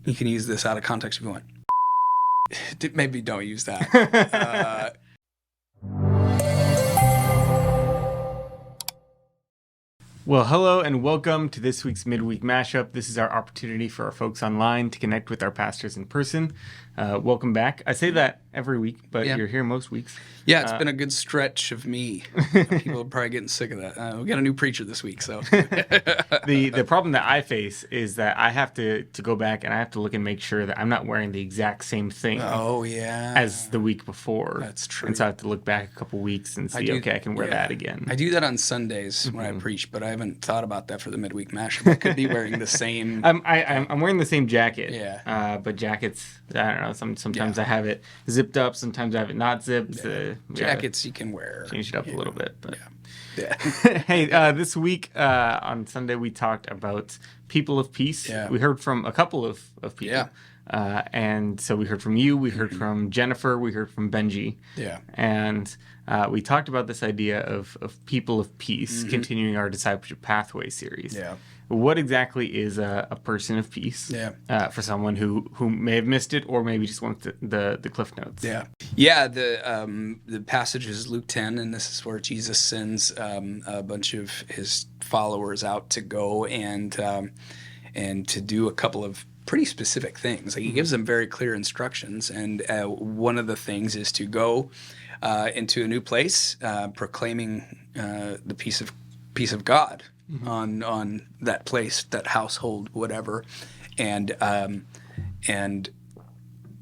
You can use this out of context if you want. Maybe don't use that. Well, hello and welcome to this week's Midweek Mashup. This is our opportunity for our folks online to connect with our pastors in person. Welcome back. I say that every week, but you're here most weeks. Yeah, it's been a good stretch of me. People are probably getting sick of that. We got a new preacher this week, so. The problem that I face is that I have to go back and I have to look and make sure that I'm not wearing the exact same thing as the week before. That's true. And so I have to look back a couple weeks and see, I can wear that again. I do that on Sundays when I preach, but I haven't thought about that for the midweek mashup. I could be wearing the same. I'm wearing the same jacket. Yeah. But jackets, I don't know. Sometimes I have it zipped up. Sometimes I have it not zipped. Jackets you can wear. Change it up a little bit. But. Yeah. Hey, this week on Sunday we talked about people of peace. Yeah. We heard from a couple of people. Yeah. And so we heard from you, we heard from Jennifer, we heard from Benji. Yeah. And we talked about this idea of people of peace, continuing our discipleship pathway series. Yeah. What exactly is a person of peace? Yeah. For someone who may have missed it or maybe just wants the cliff notes. Yeah. Yeah. The passage is Luke 10, and this is where Jesus sends a bunch of his followers out to go and to do a couple of pretty specific things. Like he gives them very clear instructions, and one of the things is to go into a new place, proclaiming the peace of God on that place, that household, whatever, and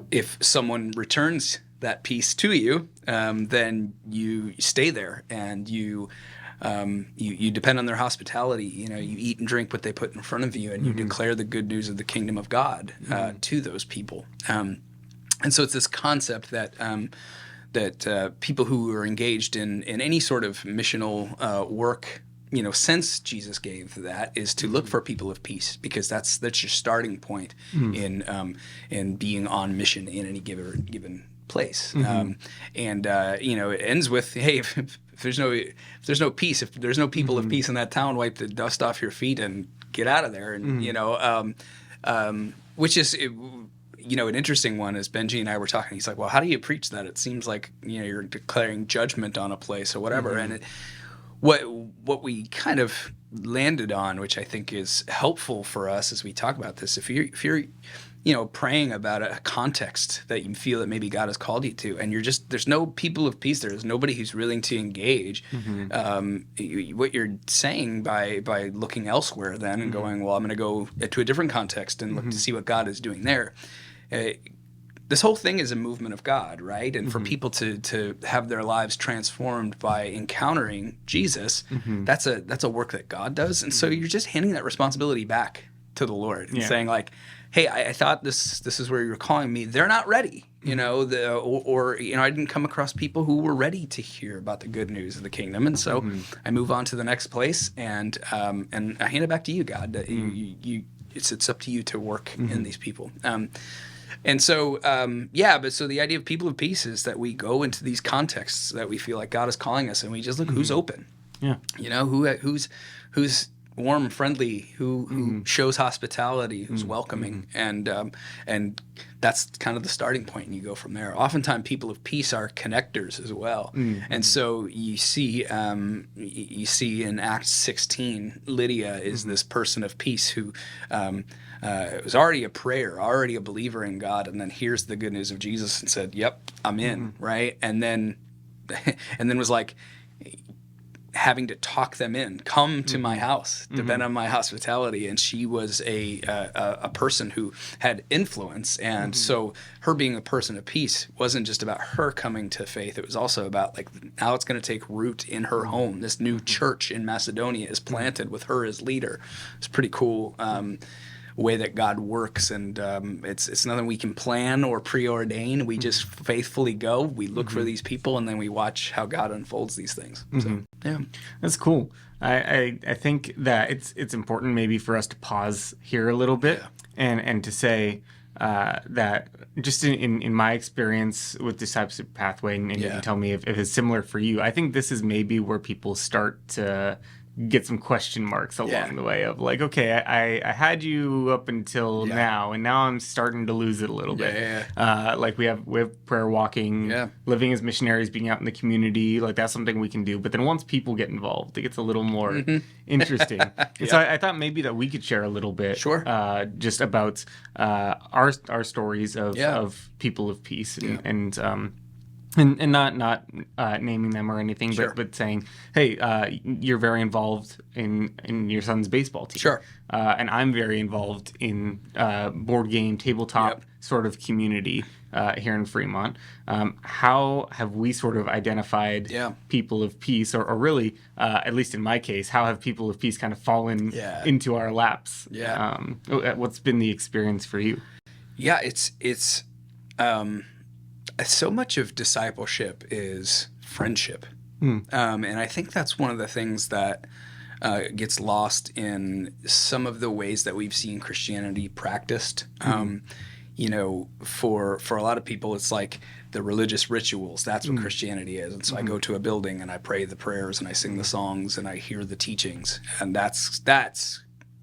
if someone returns that peace to you, then you stay there and you depend on their hospitality. You know, you eat and drink what they put in front of you, and you declare the good news of the kingdom of God to those people. And so it's this concept that people who are engaged in any sort of missional work, since Jesus gave that, is to look for people of peace, because that's your starting point in being on mission in any given place. It ends with, hey, if there's no peace, if there's no people of peace in that town, wipe the dust off your feet and get out of there. And which is an interesting one. As Benji and I were talking, he's like, well, how do you preach that? It seems like you're declaring judgment on a place or whatever. And what we kind of landed on, which I think is helpful for us as we talk about this, if you're praying about a context that you feel that maybe God has called you to, and there's no people of peace, there's nobody who's willing to engage, what you're saying by looking elsewhere then and going, well, I'm going to go to a different context and look to see what God is doing there. This whole thing is a movement of God, right? And for people to have their lives transformed by encountering Jesus, that's a work that God does. And so you're just handing that responsibility back to the Lord and saying, like, hey, I thought this is where you're calling me. They're not ready, I didn't come across people who were ready to hear about the good news of the kingdom, and so I move on to the next place, and I hand it back to you, God. It's up to you to work in these people. So the idea of people of peace is that we go into these contexts that we feel like God is calling us, and we just look who's open. Yeah, who's warm, friendly, who shows hospitality, who's welcoming, and that's kind of the starting point, and you go from there. Oftentimes, people of peace are connectors as well, and so you see in Acts 16, Lydia is this person of peace who was already a prayer, already a believer in God, and then hears the good news of Jesus and said, "Yep, I'm in," right? And then was like, having to talk them in, come to my house, depend on my hospitality. And she was a person who had influence. And so her being a person of peace wasn't just about her coming to faith. It was also about, like, now it's going to take root in her home. This new church in Macedonia is planted with her as leader. It's pretty cool. Way that God works, and it's nothing we can plan or preordain. We just faithfully go. We look for these people, and then we watch how God unfolds these things. So, yeah, that's cool. I think that it's important maybe for us to pause here a little bit and to say that just in my experience with discipleship pathway, and you can tell me if it's similar for you. I think this is maybe where people start to get some question marks along the way of like, okay, I had you up until now, and now I'm starting to lose it a little bit. Like we have prayer walking, living as missionaries, being out in the community. Like that's something we can do. But then once people get involved, it gets a little more interesting. And so I thought maybe that we could share a little bit, just about our stories of people of peace and not naming them or anything, but saying, hey, you're very involved in your son's baseball team. And I'm very involved in board game, tabletop sort of community here in Fremont. How have we sort of identified people of peace, or really, at least in my case, how have people of peace kind of fallen into our laps? What's been the experience for you? Yeah, it's so much of discipleship is friendship. And I think that's one of the things that gets lost in some of the ways that we've seen Christianity practiced. You know, for a lot of people, it's like the religious rituals. That's what Christianity is. And so I go to a building and I pray the prayers and I sing the songs and I hear the teachings. And that's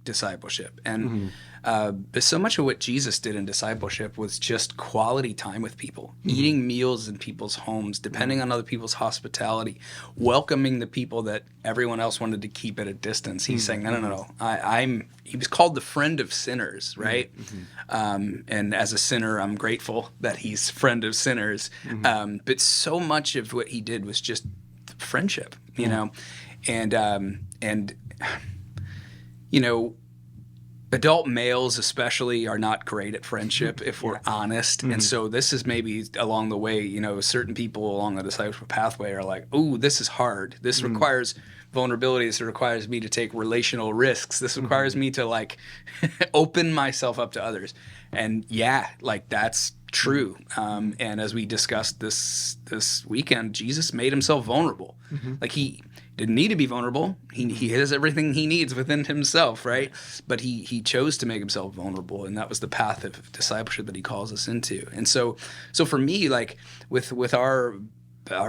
discipleship. And but so much of what Jesus did in discipleship was just quality time with people, eating meals in people's homes, depending on other people's hospitality, welcoming the people that everyone else wanted to keep at a distance. He's saying, no. He was called the friend of sinners, right? And as a sinner, I'm grateful that he's friend of sinners. But so much of what he did was just friendship, you know, and you know, adult males especially are not great at friendship, if we're honest. And so this is maybe along the way, you know, certain people along the discipleship pathway are like, oh, this is hard. This requires vulnerability. This requires me to take relational risks. This requires me to like open myself up to others. And like that's true. And as we discussed this weekend, Jesus made himself vulnerable. Like he didn't need to be vulnerable. He has everything he needs within himself, right? But he chose to make himself vulnerable, and that was the path of discipleship that he calls us into. And so for me, like with our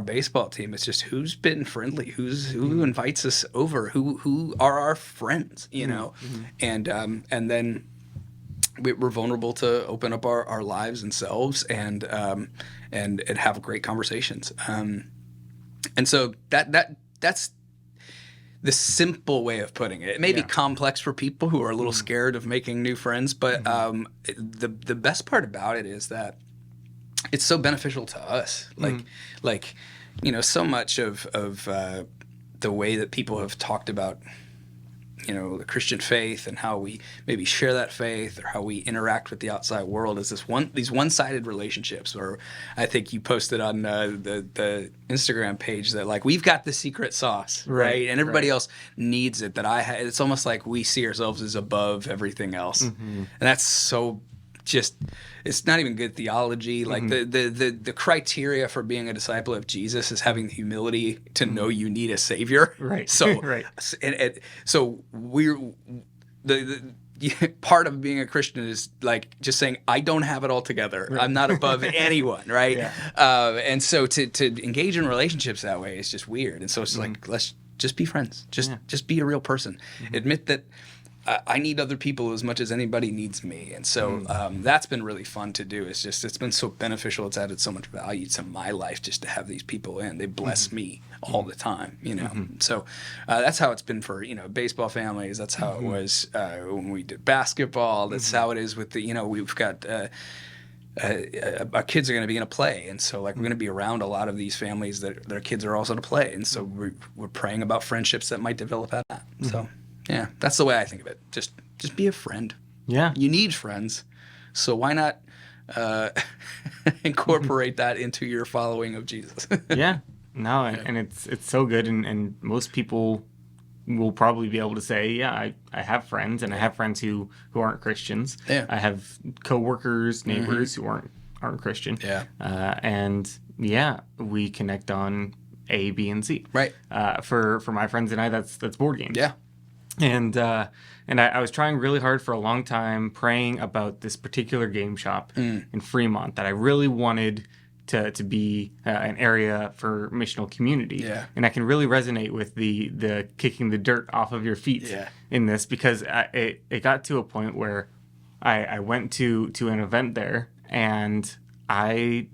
baseball team, it's just who's been friendly, who invites us over, who are our friends, you know, and then we're vulnerable to open up our lives and selves and have great conversations. And so that's the simple way of putting it. It may be complex for people who are a little scared of making new friends, but the best part about it is that it's so beneficial to us. Like you know, so much of the way that people have talked about, you know, the Christian faith and how we maybe share that faith or how we interact with the outside world is these one-sided relationships. Or I think you posted on the Instagram page that like we've got the secret sauce, right? And everybody else needs it. It's almost like we see ourselves as above everything else, and that's so. It's not even good theology. Like the criteria for being a disciple of Jesus is having the humility to know you need a savior. Right. So so the part of being a Christian is like just saying I don't have it all together. Right. I'm not above anyone. Right. And so to engage in relationships that way is just weird. And so it's like let's just be friends. Just be a real person. Admit that. I need other people as much as anybody needs me. And so that's been really fun to do. It's been so beneficial. It's added so much value to my life just to have these people in. They bless me all the time, you know. So that's how it's been for, you know, baseball families. That's how it was when we did basketball. That's how it is with the, you know, we've got our kids are going to be in a play. And so like we're going to be around a lot of these families that their kids are also to play. And so we're praying about friendships that might develop out of that. So yeah, that's the way I think of it. Just be a friend. Yeah. You need friends. So why not incorporate that into your following of Jesus? No, and it's so good. And most people will probably be able to say, I have friends, and I have friends who aren't Christians. Yeah. I have coworkers, neighbors who aren't Christian. Yeah. And we connect on A, B, and C. Right. For my friends and I, that's board games. Yeah. And I was trying really hard for a long time, praying about this particular game shop in Fremont that I really wanted to be an area for missional community. Yeah. And I can really resonate with the kicking the dirt off of your feet in this, because it got to a point where I went to an event there, and I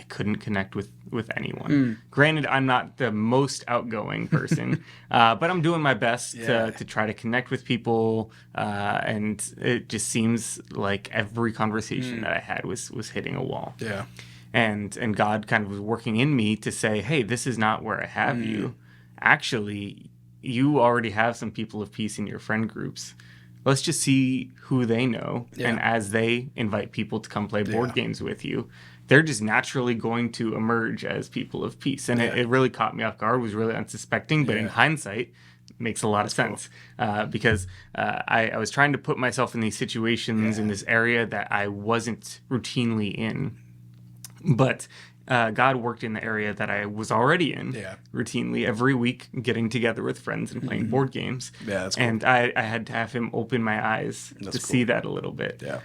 couldn't connect with anyone. Granted, I'm not the most outgoing person, but I'm doing my best to try to connect with people, and it just seems like every conversation that I had was hitting a wall. Yeah. And God kind of was working in me to say, hey, this is not where I have you. Actually, you already have some people of peace in your friend groups. Let's just see who they know. Yeah. And as they invite people to come play board games with you, they're just naturally going to emerge as people of peace. And it really caught me off guard, was really unsuspecting. But in hindsight, makes a lot of sense. Cool. Because I was trying to put myself in these situations in this area that I wasn't routinely in. But God worked in the area that I was already in routinely every week, getting together with friends and playing board games. Yeah, that's cool. And I had to have him open my eyes to see that a little bit. Yeah.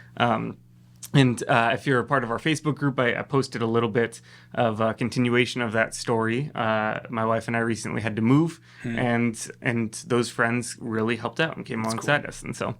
And if you're a part of our Facebook group, I posted a little bit of a continuation of that story. My wife and I recently had to move, and those friends really helped out and came alongside us. And so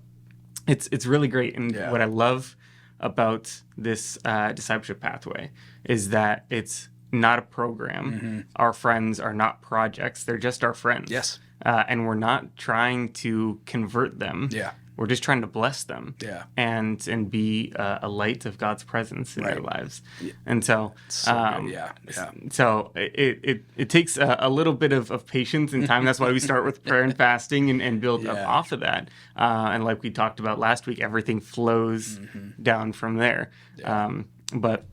it's really great. And what I love about this discipleship pathway is that it's not a program. Our friends are not projects. They're just our friends. Yes. And we're not trying to convert them. Yeah. We're just trying to bless them. Yeah. And be a light of God's presence in their lives. Yeah. And so, so it takes a little bit of patience and time. That's why we start with prayer and fasting and build up off of that. And like we talked about last week, everything flows down from there. Yeah. But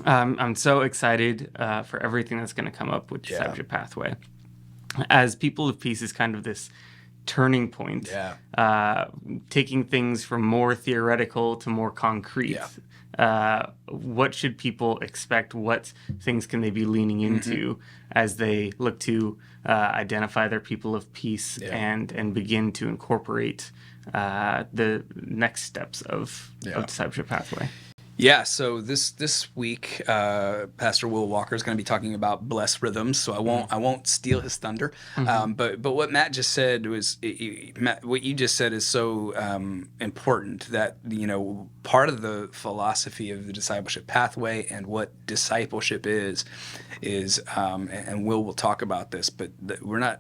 I'm so excited for everything that's going to come up with Discipleship Pathway. As people of peace is kind of this turning point, taking things from more theoretical to more concrete. What should people expect? What things can they be leaning into as they look to identify their people of peace and begin to incorporate the next steps of Discipleship Pathway? Yeah, so this week, Pastor Will Walker is going to be talking about blessed rhythms. So I won't steal his thunder. But what Matt just said was what you just said is so important, that part of the philosophy of the discipleship pathway and what discipleship is and Will talk about this, but we're not.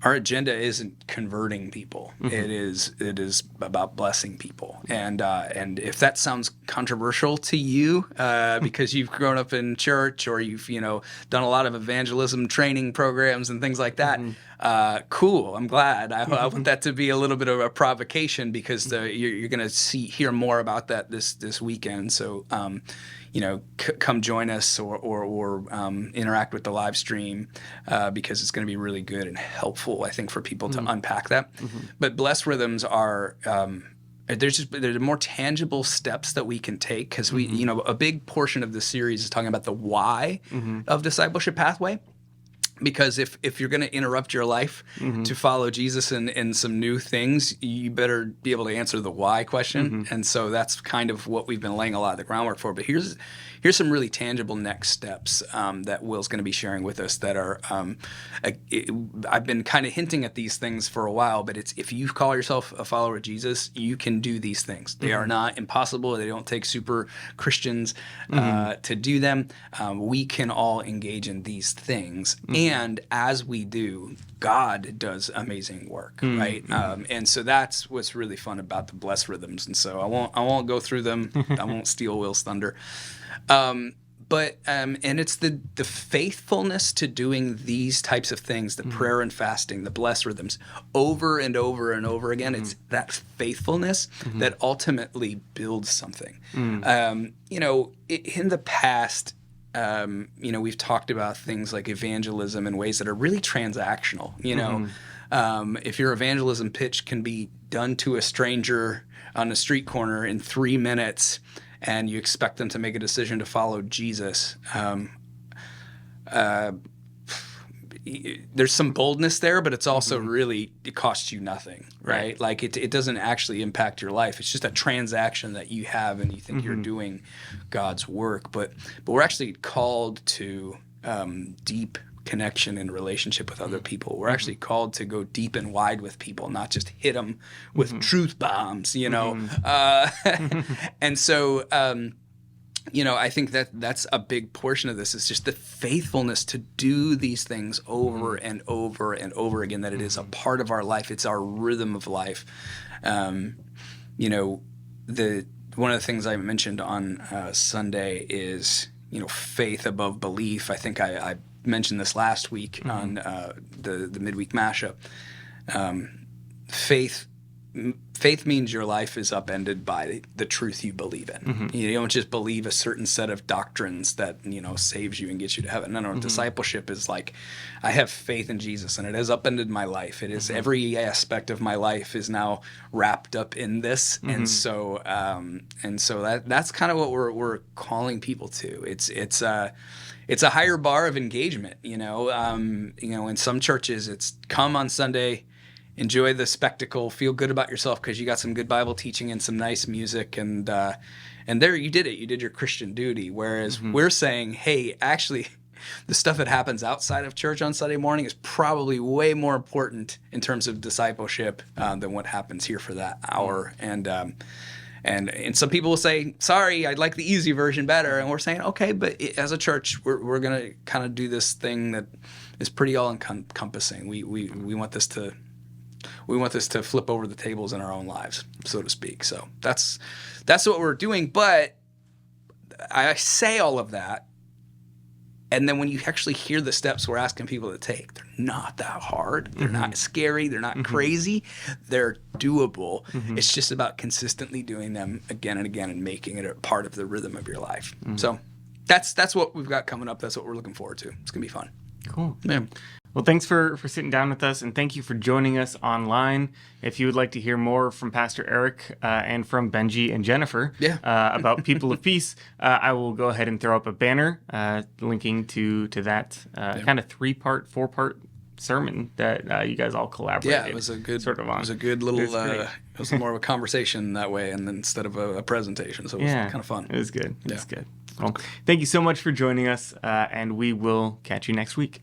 Our agenda isn't converting people. It is about blessing people. And if that sounds controversial to you because you've grown up in church or you've done a lot of evangelism training programs and things like that, cool. I'm glad. I want that to be a little bit of a provocation, because you're going to hear more about that this weekend. So come join us or interact with the live stream because it's going to be really good and helpful, I think, for people to unpack that. But blessed rhythms are there's more tangible steps that we can take, because we a big portion of this series is talking about the why of discipleship pathway. Because if you're going to interrupt your life to follow Jesus in some new things, you better be able to answer the why question. And so that's kind of what we've been laying a lot of the groundwork for. But here's some really tangible next steps that Will's going to be sharing with us that are I've been kind of hinting at these things for a while, but it's, if you call yourself a follower of Jesus, you can do these things. They are not impossible. They don't take super Christians to do them. We can all engage in these things. And as we do, God does amazing work, right? And so that's what's really fun about the blessed rhythms. And so I won't go through them. I won't steal Will's thunder. But it's the faithfulness to doing these types of things, the prayer and fasting, the blessed rhythms, over and over and over again. It's that faithfulness that ultimately builds something. In the past, we've talked about things like evangelism in ways that are really transactional. If your evangelism pitch can be done to a stranger on a street corner in 3 minutes, and you expect them to make a decision to follow Jesus, there's some boldness there, but it's also really, it costs you nothing, right? Like it doesn't actually impact your life. It's just a transaction that you have and you think you're doing God's work. But we're actually called to deep connection and relationship with other people. We're actually called to go deep and wide with people, not just hit them with truth bombs, you know? And so, I think that's a big portion of this is just the faithfulness to do these things over and over and over again, that it is a part of our life. It's our rhythm of life. One of the things I mentioned on Sunday is, faith above belief. I think I mentioned this last week on the midweek mashup. Faith means your life is upended by the truth you believe in. You don't just believe a certain set of doctrines that, saves you and gets you to heaven. No. Discipleship is like, I have faith in Jesus and it has upended my life. It is every aspect of my life is now wrapped up in this. And so that's kind of what we're calling people to. It's a higher bar of engagement, in some churches it's come on Sunday, enjoy the spectacle, feel good about yourself because you got some good Bible teaching and some nice music, and there you did it. You did your Christian duty. Whereas we're saying, hey, actually, the stuff that happens outside of church on Sunday morning is probably way more important in terms of discipleship than what happens here for that hour. And some people will say, sorry, I'd like the easy version better. And we're saying, okay, but as a church, we're going to kind of do this thing that is pretty all-encompassing. We want this to flip over the tables in our own lives, so to speak. So that's what we're doing. But I say all of that, and then when you actually hear the steps we're asking people to take, they're not that hard. They're not scary. They're not crazy. They're doable. It's just about consistently doing them again and again and making it a part of the rhythm of your life. So that's what we've got coming up. That's what we're looking forward to. It's going to be fun. Cool. Yeah. Well, thanks for sitting down with us, and thank you for joining us online. If you would like to hear more from Pastor Eric and from Benji and Jennifer about People of Peace, I will go ahead and throw up a banner linking to that kind of 4-part sermon that you guys all collaborated. Yeah, it was a good on. It was a good little. It was more of a conversation that way, and then instead of a presentation, so it was kind of fun. It was good. It was good. Well, thank you so much for joining us, and we will catch you next week.